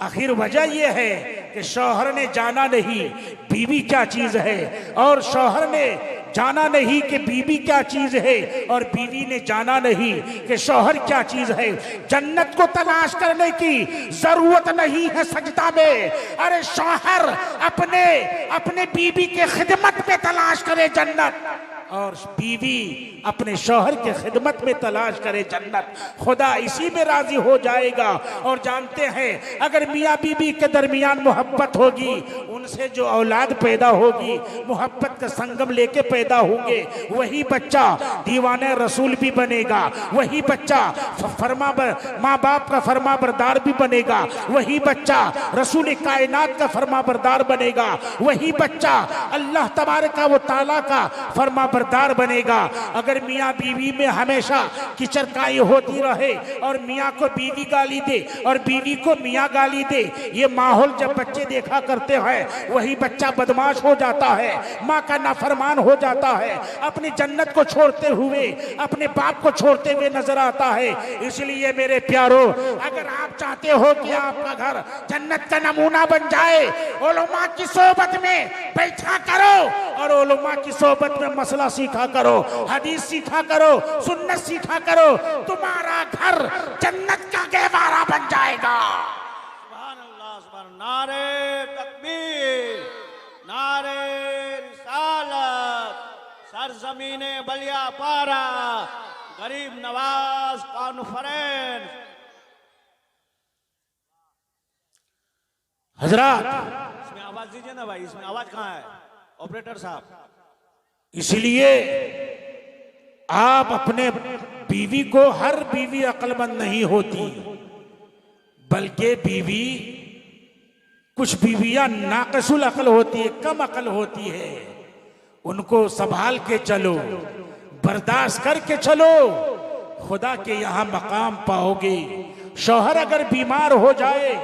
[SPEAKER 1] आखिर वजह यह है कि शौहर ने जाना नहीं बीवी क्या चीज है, और शौहर ने जाना नहीं कि बीवी क्या चीज है, और बीवी ने जाना नहीं कि शौहर क्या चीज है। जन्नत को तलाश करने की जरूरत नहीं है सजदा में। अरे शौहर अपने बीवी के खिदमत में तलाश करे जन्नत, और बीवी अपने शौहर के खिदमत में तलाश करे जन्नत। खुदा इसी में राजी हो जाएगा। और जानते हैं, अगर मियाँ बीवी के दरमियान मोहब्बत होगी, उनसे जो औलाद पैदा होगी, मोहब्बत का संगम लेके पैदा होंगे, वही बच्चा दीवाने रसूल भी बनेगा, वही बच्चा माँ बाप का फरमा बरदार भी बनेगा, वही बच्चा रसूल कायनात का फरमा बरदार बनेगा, वही बच्चा अल्लाह तबारक व तआला का फरमा बरदार बनेगा। अगर मियाँ बीवी में हमेशा किचरकाई होती रहे, और मियाँ को बीवी गाली दे और बीवी को मियाँ गाली दे, ये माहौल जब बच्चे देखा करते हैं, वही बच्चा बदमाश हो जाता है, माँ का नाफरमान हो जाता है, अपनी जन्नत को छोड़ते हुए अपने बाप को छोड़ते हुए नजर आता है। इसलिए मेरे प्यारो, अगर आप चाहते हो कि आपका घर जन्नत का नमूना बन जाए, उलमा की सोबत में बैठा करो, और उलमा की सोबत में मसला सीखा करो, हदीस सीखा करो, सुन्नत सीखा करो, तुम्हारा घर जन्नत का गहवारा बन जाएगा।
[SPEAKER 3] सुभान अल्लाह, सुभान। नारे तकबीर, नारे रिसालत, सरजमीने बलिया पारा, गरीब नवाज कॉन्फ्रेंस।
[SPEAKER 1] हजरात,
[SPEAKER 3] इसमें आवाज दीजिए ना भाई, इसमें आवाज कहाँ है ऑपरेटर साहब?
[SPEAKER 1] इसलिए आप अपने बीवी को, हर बीवी अक्लमंद नहीं होती, बल्कि बीवी, कुछ बीवियां नाक़िसुल अक्ल होती है, कम अक्ल होती है, उनको संभाल के चलो, बर्दाश्त करके चलो, खुदा के यहाँ मकाम पाओगे। शौहर अगर बीमार हो जाए,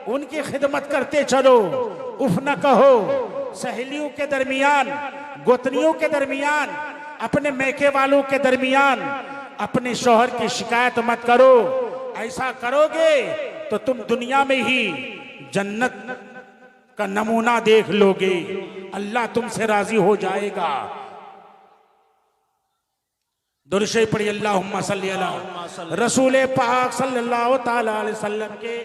[SPEAKER 1] उनकी खिदमत करते चलो, उफ न कहो। सहेलियों के दरमियान, गोतनियों के दरमियान, अपने मैके वालों के दरमियान अपने शौहर की शिकायत मत करो। ऐसा करोगे तो तुम दुनिया में ही जन्नत का नमूना देख लोगे, अल्लाह तुमसे राजी हो जाएगा। दुरूद पढ़िए, अल्लाहुम्मा सल्ली अला रसूल पाक सल्लल्लाहु ताला अलैहि वसल्लम के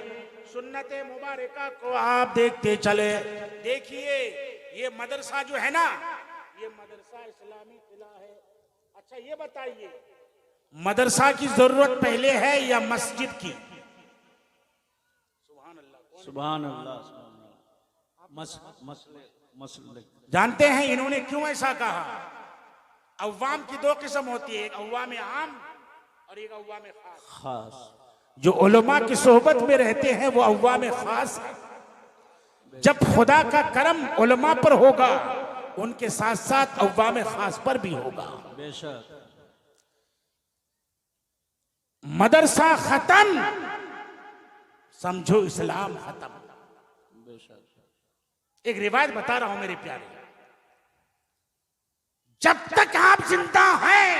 [SPEAKER 1] सुन्नत मुबारका को आप देखते चले। देखिए, ये मदरसा जो है ना, ये मदरसा इस्लामी किला है। अच्छा ये बताइए, मदरसा की जरूरत पहले है या मस्जिद की? सुभान अल्लाह,
[SPEAKER 3] सुभान अल्लाह। मसले
[SPEAKER 1] जानते हैं इन्होंने क्यों ऐसा कहा? अव्वाम की दो किस्म होती है, एक अव्वाम आम और एक अव्वाम खास। जो उलमा की सोहबत में रहते हैं वो अव्वाम खास है। जब खुदा का करम उलमा पर होगा, उनके साथ साथ अव्वाम खास पर भी होगा।
[SPEAKER 3] बेशक।
[SPEAKER 1] मदरसा खत्म, समझो इस्लाम खत्म।
[SPEAKER 3] बेशक।
[SPEAKER 1] एक रिवायत बता रहा हूं मेरे प्यारे, जब तक आप जिंदा हैं,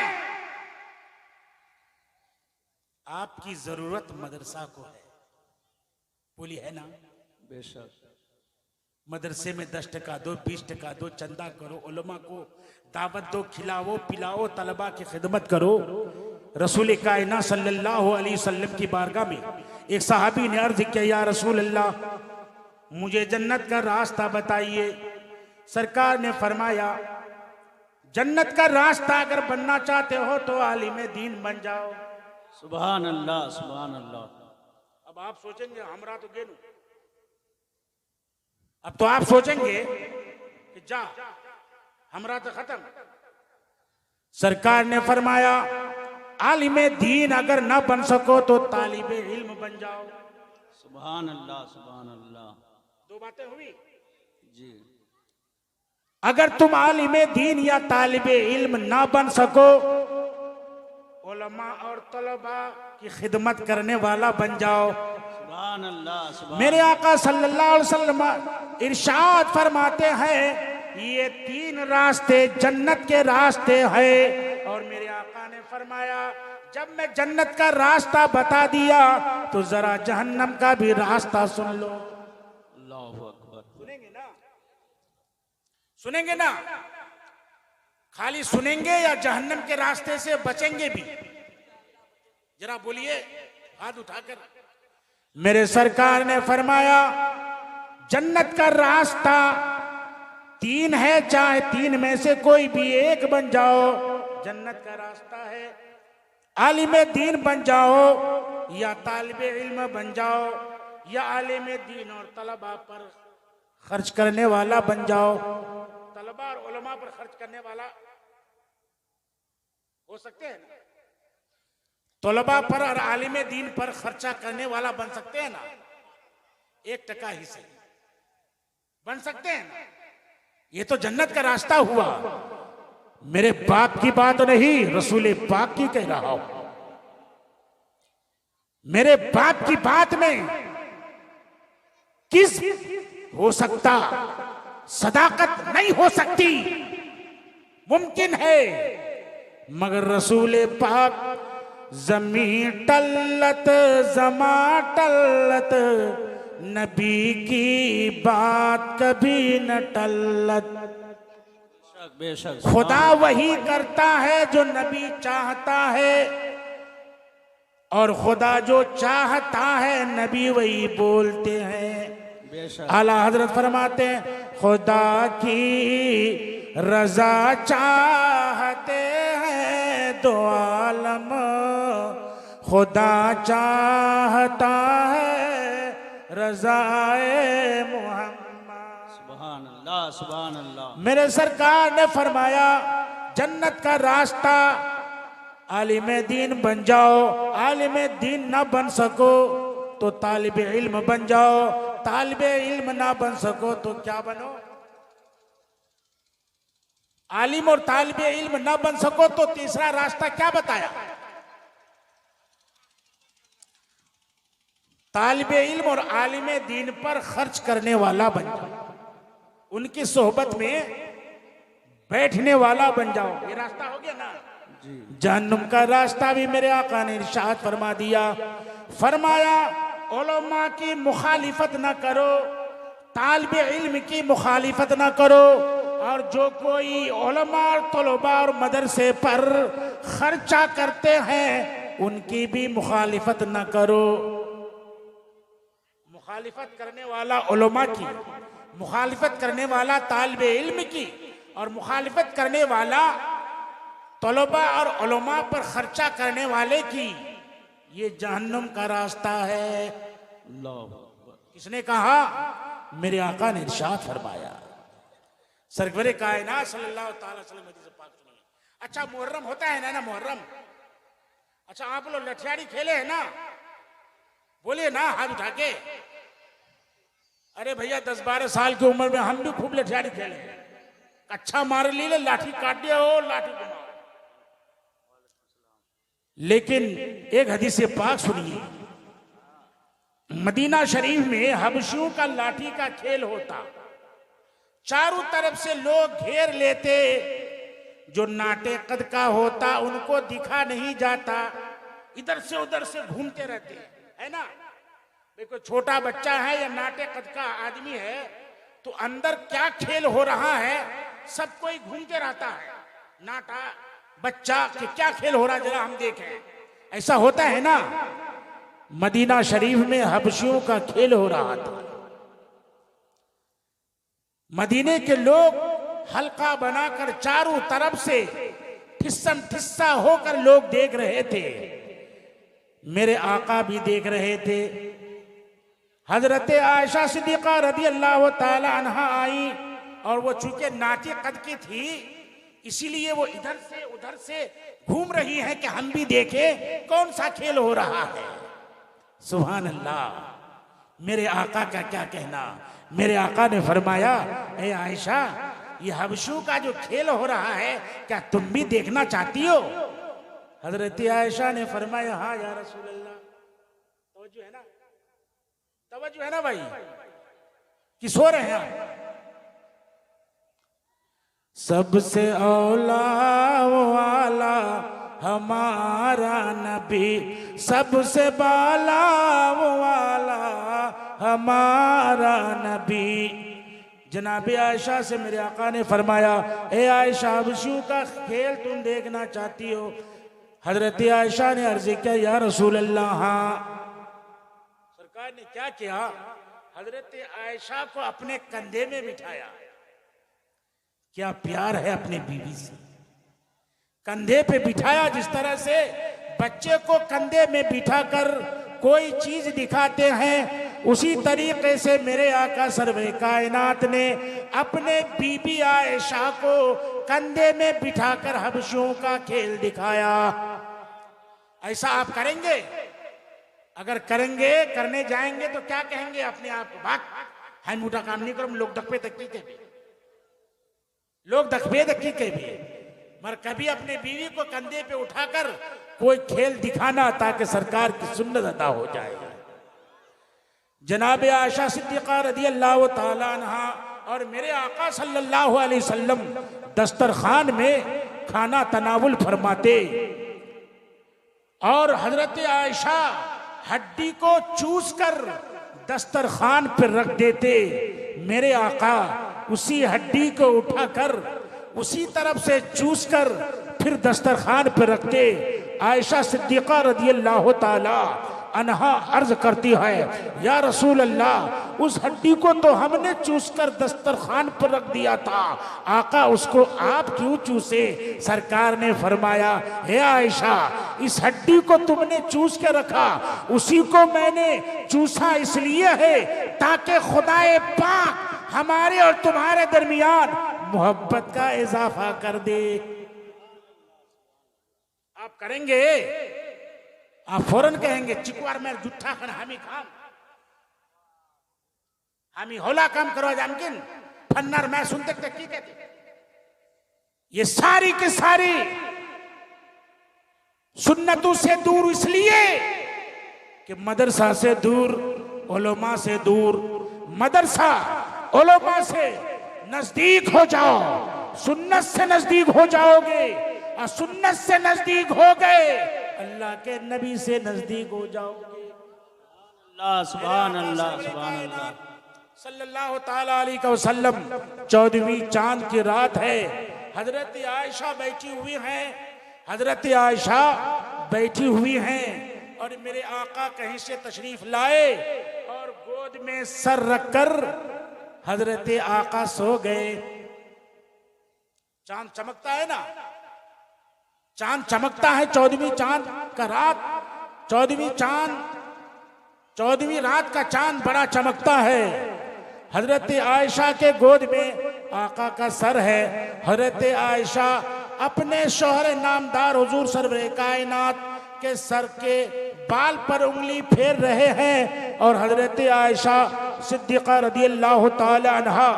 [SPEAKER 1] आपकी जरूरत मदरसा को है। बोली है ना।
[SPEAKER 3] बेशक।
[SPEAKER 1] मदरसे में 10 टका दो, 20 टका दो, चंदा करो, उलमा को दावत दो, खिलाओ पिलाओ, तलबा की खिदमत करो। रसूल कायनात सल्लल्लाहु अलैहि वसल्लम की बारगाह में एक सहाबी ने अर्ज किया, या रसूल अल्लाह मुझे जन्नत का रास्ता बताइए। सरकार ने फरमाया, जन्नत का रास्ता अगर बनना चाहते हो तो आलिम दीन बन जाओ।
[SPEAKER 3] सुभान अल्लाह, सुभान अल्लाह।
[SPEAKER 1] अब आप सोचेंगे हमरा तो गेनू, अब तो आप सोचेंगे कि जा हमरा तो खत्म। सरकार ने फरमाया, आलिम दीन अगर ना बन सको तो तालिबे इल्म बन जाओ।
[SPEAKER 3] सुभान अल्लाह, सुभान अल्लाह।
[SPEAKER 1] दो बातें हुई
[SPEAKER 3] जी।
[SPEAKER 1] अगर तुम आलिम दीन या तालिबे इल्म ना बन सको, उलमा और तलबा की खिदमत करने वाला बन जाओ।
[SPEAKER 3] सुभान अल्लाह, सुभान।
[SPEAKER 1] मेरे आका सल्लल्लाहु अलैहि वसल्लम इरशाद फरमाते हैं, ये 3 रास्ते जन्नत के रास्ते हैं। और मेरे आका ने फरमाया, जब मैं जन्नत का रास्ता बता दिया तो जरा जहन्नम का भी रास्ता सुन लो।
[SPEAKER 3] अल्लाहु अकबर।
[SPEAKER 1] सुनेंगे ना, सुनेंगे ना, खाली सुनेंगे या जहन्नम के रास्ते से बचेंगे भी? जरा बोलिए हाथ उठाकर। मेरे सरकार ने फरमाया, जन्नत का रास्ता 3 है, चाहे 3 में से कोई भी एक बन जाओ। जन्नत का रास्ता है, आलिम दीन बन जाओ या तालिबे इल्म बन जाओ, या आलिम दीन और तलबा पर खर्च करने वाला बन जाओ। तलबा और उलमा पर खर्च करने वाला हो सकते हैं ना, तलबा पर और आलिम दीन पर खर्चा करने वाला बन सकते हैं ना, 1 टका ही सही बन सकते हैं ना। ये तो जन्नत का रास्ता हुआ। मेरे बाप की बात नहीं, रसूल पाक की कह रहा हूं। मेरे बाप की बात में किस हो सकता, सदाकत नहीं हो सकती, मुमकिन है, मगर रसूल पाक जमीन टल्लत जमा टल्लत, नबी की बात कभी न टल्लत।
[SPEAKER 3] बेशक, बेशक।
[SPEAKER 1] खुदा वही करता है जो नबी चाहता है, और खुदा जो चाहता है नबी वही बोलते हैं।
[SPEAKER 3] बेशक।
[SPEAKER 1] आला हजरत फरमाते हैं, खुदा की रजा चाहते हैं दो आलम, खुदा चाहता है रज़ाए मुहम्मद।
[SPEAKER 3] सुभान अल्लाह, सुभान अल्लाह।
[SPEAKER 1] मेरे सरकार ने फरमाया, जन्नत का रास्ता आलिम दीन बन जाओ, आलिम दीन ना बन सको तो तालिब इल्म बन जाओ, तालिब इल्म ना बन सको तो क्या बनो? आलिम और तालिब इल्म ना बन सको तो तीसरा रास्ता क्या बताया? तालिब इल्म और आलिम दीन पर खर्च करने वाला बन जाओ, उनकी सोहबत में बैठने वाला बन जाओ। ये रास्ता हो गया ना। जहन्नुम का रास्ता भी मेरे आका ने इरशाद फरमा दिया, फरमाया उलमा की मुखालिफत ना करो, तालिब इल्म की मुखालिफत ना करो, और जो कोई उलमा और तलबा और मदरसे पर खर्चा करते हैं उनकी भी मुखालिफत ना करो। मुखालिफत करने वाला उलमा की, मुखालिफत करने वाला तालिब इल्म की, और मुखालिफत करने वाला तलबा और उलमा पर खर्चा करने वाले की, ये जहन्नुम का रास्ता है। किसने कहा? मेरे आका ने इरशाद फरमाया। सरवरे कायनात सल्लल्लाहु अलैहि वसल्लम हदीस पाक सुनिए। अच्छा मुहर्रम होता है ना मुहर्रम? अच्छा आप लोग लठियाड़ी खेले हैं ना? बोलिए ना हाथ उठा के। अरे भैया 10-12 साल की उम्र में हम भी खूब लठियाड़ी खेले हैं। अच्छा मार ली, लाठी काट दिया हो, लाठी घुमाओ। लेकिन एक हदीस पाक सुनिए, मदीना शरीफ में हबशियों का लाठी का खेल होता, चारों तरफ से लोग घेर लेते, जो नाटे कद का होता उनको दिखा नहीं जाता, इधर से उधर से घूमते रहते, है ना कोई छोटा बच्चा है या नाटे कद का आदमी है तो अंदर क्या खेल हो रहा है सब कोई घूम के रहता है। नाटा बच्चा कि क्या खेल हो रहा है जरा हम देखें। ऐसा होता है ना। मदीना शरीफ में हबशियों का खेल हो रहा था। मदीने के लोग हल्का बनाकर चारों तरफ से ठिस्सम ठिस्सा होकर लोग देख रहे थे। मेरे आका भी देख रहे थे। हजरत आयशा सिद्दीका रदी अल्लाह ताला अन्हा आई और वो चूंकि नाचे कद की थी इसीलिए वो इधर से उधर से घूम रही है कि हम भी देखें कौन सा खेल हो रहा है। सुभान अल्लाह। मेरे आका का क्या कहना। मेरे आका ने फरमाया, ए आयशा ये हबशू का जो खेल हो रहा है क्या तुम भी देखना चाहती हो। हजरत आयशा ने फरमाया, हाँ या रसूल अल्लाह। तवज्जो है ना, तवज्जो है ना भाई कि सो रहे हैं। सबसे औला वाला हमारा नबी, सबसे बाला वाला हमारा नबी। जनाब आयशा से मेरे आका ने फरमाया, ए आयशा हबशियों का खेल तुम देखना चाहती हो। हजरत आयशा ने अर्ज किया, या रसूल अल्लाह। हाँ। सरकार ने क्या किया, हजरत आयशा को अपने कंधे में बिठाया। क्या प्यार है अपने बीवी से। कंधे पे बिठाया, जिस तरह से बच्चे को कंधे में बिठाकर कोई चीज दिखाते हैं उसी तरीके से मेरे आका सरवे कायनात ने अपने बीबी आयशा को कंधे में बिठाकर हबशियों का खेल दिखाया। ऐसा आप करेंगे? अगर करेंगे, करने जाएंगे तो क्या कहेंगे अपने आप को, भाग हाई मोटा काम नहीं करो, लोग दखबे तकी के भी, लोग दखबे तकी के भी। मगर कभी अपने बीवी को कंधे पे उठाकर कोई खेल दिखाना ताकि सरकार की सुन्नत अदा हो जाए। जनाब आयशा सिद्दीका रदी अल्लाह ताला अन्हा और मेरे आका सल्लल्लाहु अलैहि वसल्लम दस्तरखान में खाना तनावुल फरमाते और हजरत आयशा हड्डी को चूस कर दस्तरखान पर रख देते। मेरे आका उसी हड्डी को उठाकर उसी तरफ से चूस कर फिर दस्तरखान पर रखते। आयशा सिद्दीका रदी अल्लाह ताला अन्हा अर्ज करती है, या रसूल अल्लाह उस हड्डी को तो हमने चूस कर दस्तरखान पर रख दिया था, आका उसको आप क्यों चूसे। सरकार ने फरमाया, हे आयशा इस हड्डी को तुमने चूस के रखा, उसी को मैंने चूसा इसलिए है ताकि खुदाए पाक हमारे और तुम्हारे दरमियान मोहब्बत का इजाफा कर दे। आप करेंगे? आप फौरन कहेंगे, चिकवार में जुट्ठा खन हामी खाम हामी होला काम करो जामकिन फन्नर मैं सुनते की कहते। ये सारी की सारी सुन्नतों से दूर इसलिए कि मदरसा से दूर, उलमा से दूर, मदरसा उलमा से नजदीक हो जाओ, सुन्नत से नजदीक हो जाओगे और सुन्नत से नजदीक हो गए अल्लाह के नबी से नजदीक हो जाओगे।
[SPEAKER 3] अल्लाह सुभान अल्लाह सुभान अल्लाह
[SPEAKER 1] सल्लल्लाहु ताला अलैहि वसल्लम 14वीं चांद की रात है। हजरत आयशा बैठी हुई हैं, हजरत आयशा बैठी हुई हैं और मेरे आका कहीं से तशरीफ लाए और गोद में सर रखकर हजरत आका सो गए। चांद चमकता है ना, चांद चमकता है 14वीं चांद का रात, 14वीं रात का चांद बड़ा चमकता है। हजरत आयशा के गोद में आका का सर है। हजरत आयशा अपने शोहर नामदार हुजूर सरवरे कायनात के सर के बाल पर उंगली फेर रहे हैं और हजरत आयशा सिद्दीका रदी अल्लाह ताला अन्हा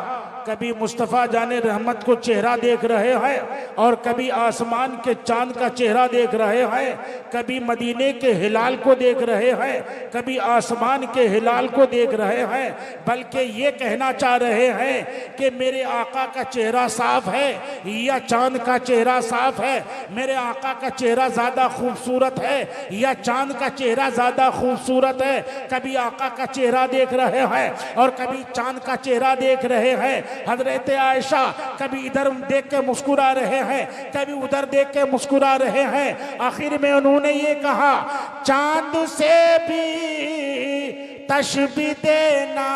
[SPEAKER 1] कभी मुस्तफ़ा जाने रहमत को चेहरा देख रहे हैं और कभी आसमान के चांद का चेहरा देख रहे हैं, कभी मदीने के हिलाल को देख रहे हैं, कभी आसमान के हिलाल को देख रहे हैं, बल्कि ये कहना चाह रहे हैं कि मेरे आका का चेहरा साफ है या चांद का चेहरा साफ है, मेरे आका का चेहरा ज्यादा खूबसूरत है या चांद का चेहरा ज्यादा खूबसूरत है। कभी आका का चेहरा देख रहे हैं और कभी चांद का चेहरा देख रहे हैं। हजरत आयशा कभी इधर देख के मुस्कुरा रहे हैं, कभी उधर देख के मुस्कुरा रहे हैं। आखिर में उन्होंने ये कहा, चांद से भी तशबीह देना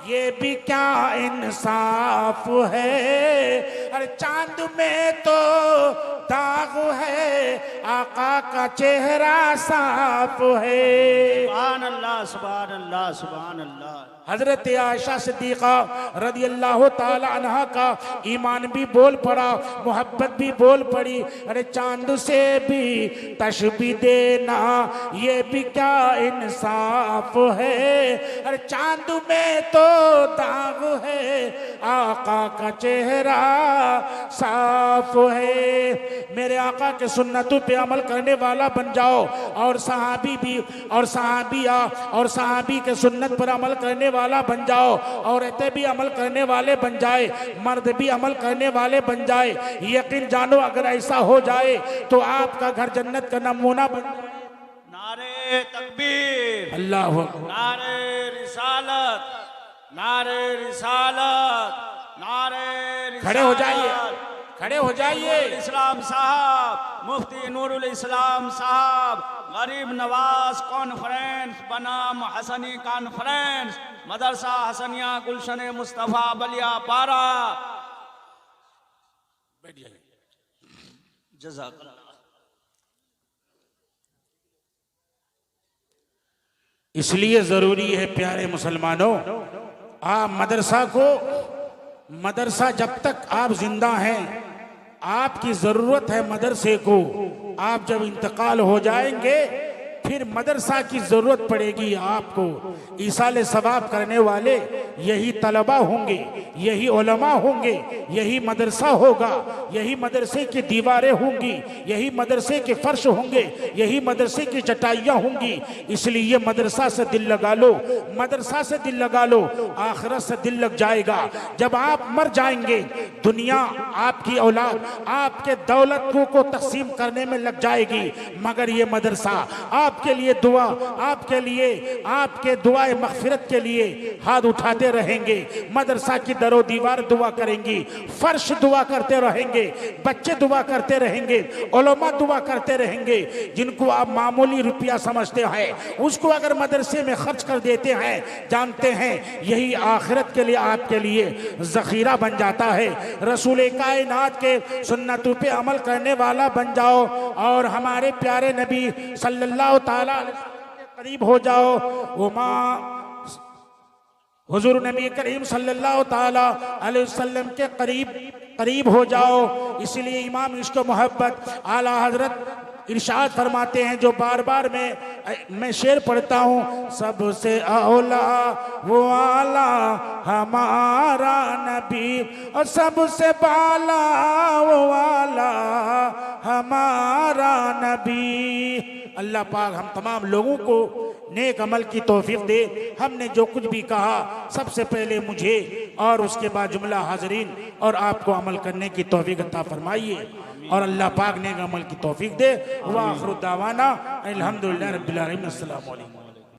[SPEAKER 1] ये भी क्या इंसाफ है। अरे चांद में तो दाग है, आका का चेहरा साफ है।
[SPEAKER 3] सुभान अल्लाह सुभान अल्लाह सुभान अल्लाह।
[SPEAKER 1] हजरत आयशा सिद्दीक़ा रज़ी अल्लाह ताला अन्हा का ईमान भी बोल पड़ा, मोहब्बत भी बोल पड़ी। अरे चांद से भी तशबीह देना ये भी क्या इंसाफ है। अरे चांद में तो दाग है, आका का चेहरा साफ है। मेरे आका के सुन्नतों पे अमल करने वाला बन जाओ और सहाबी भी और सहाबिया और सहाबी के सुन्नत पर अमल करने वाला बन जाओ, औरतें भी अमल करने वाले बन जाए, मर्द भी अमल करने वाले बन जाए। यकीन जानो अगर ऐसा हो जाए तो आपका घर जन्नत का नमूना बन जाए।
[SPEAKER 3] नारे तकबीर,
[SPEAKER 1] अल्लाह
[SPEAKER 3] नारे रिसालत, नारे रिसालत, नारे रिसालत।
[SPEAKER 1] खड़े हो जाइए, खड़े हो जाइए।
[SPEAKER 3] इस्लाम साहब, मुफ्ती नूरुल इस्लाम साहब, गरीब नवाज कॉन्फ्रेंस बनाम हसनी कॉन्फ्रेंस, मदरसा हसनिया गुलशन मुस्तफ़ा बलिया पारा।
[SPEAKER 1] बैठ जाइए।
[SPEAKER 3] जज़ाकल्लाह।
[SPEAKER 1] इसलिए जरूरी है प्यारे मुसलमानों, आप मदरसा जब तक आप जिंदा हैं आपकी जरूरत है मदरसे को। आप जब इंतकाल हो जाएंगे फिर मदरसा की जरूरत पड़ेगी आपको। ईसाले सवाब करने वाले यही तलबा होंगे, यही उलमा होंगे, यही मदरसा होगा, यही मदरसे की दीवारें होंगी, यही मदरसे के फर्श होंगे, यही मदरसे की चटाइयाँ होंगी। इसलिए मदरसा से दिल लगा लो, मदरसा से दिल लगा लो, आखिरत से दिल लग जाएगा। जब आप मर जाएंगे दुनिया आपकी औलाद आपके दौलत को तकसीम करने में लग जाएगी, मगर ये मदरसा आपके लिए दुआ, आपके लिए आपके दुआए मगफिरत के लिए हाथ उठाते रहेंगे। मदरसा की दरो दीवार दुआ करेंगी, फर्श दुआ करते रहेंगे, बच्चे दुआ करते रहेंगे, उलमा दुआ करते रहेंगे। जिनको आप मामूली रुपया समझते हैं उसको अगर मदरसे में खर्च कर देते हैं, जानते हैं यही आखिरत के लिए आपके लिए जखीरा बन जाता है। रसूल कायनात के सुन्नतों पे अमल करने वाला बन जाओ और हमारे प्यारे नबी सल्लल्लाहु ताला अलैहि वसल्लम के करीब हो जाओ। उमा हुजूर नबी करीम सल्लल्लाहु ताला अलैहि वसल्लम के करीब हो जाओ। इसलिए इमाम इश्क मोहब्बत आला हजरत इरशाद फरमाते हैं, जो बार बार मैं शेर पढ़ता हूँ, सबसे औला वो आला हमारा नबी और सबसे बाला वो आला हमारा नबी। अल्लाह पाक हम तमाम लोगों को नेक अमल की तौफीक दे। हमने जो कुछ भी कहा सबसे पहले मुझे और उसके बाद जुमला हाजरीन और आपको अमल करने की तौफीक अता फरमाइए और अल्लाह पाक नेक अमल की तौफीक दे। व आखिर दावाना अल्हम्दुलिल्लाह रब्बिल आलमीन। अस्सलामु अलैकुम।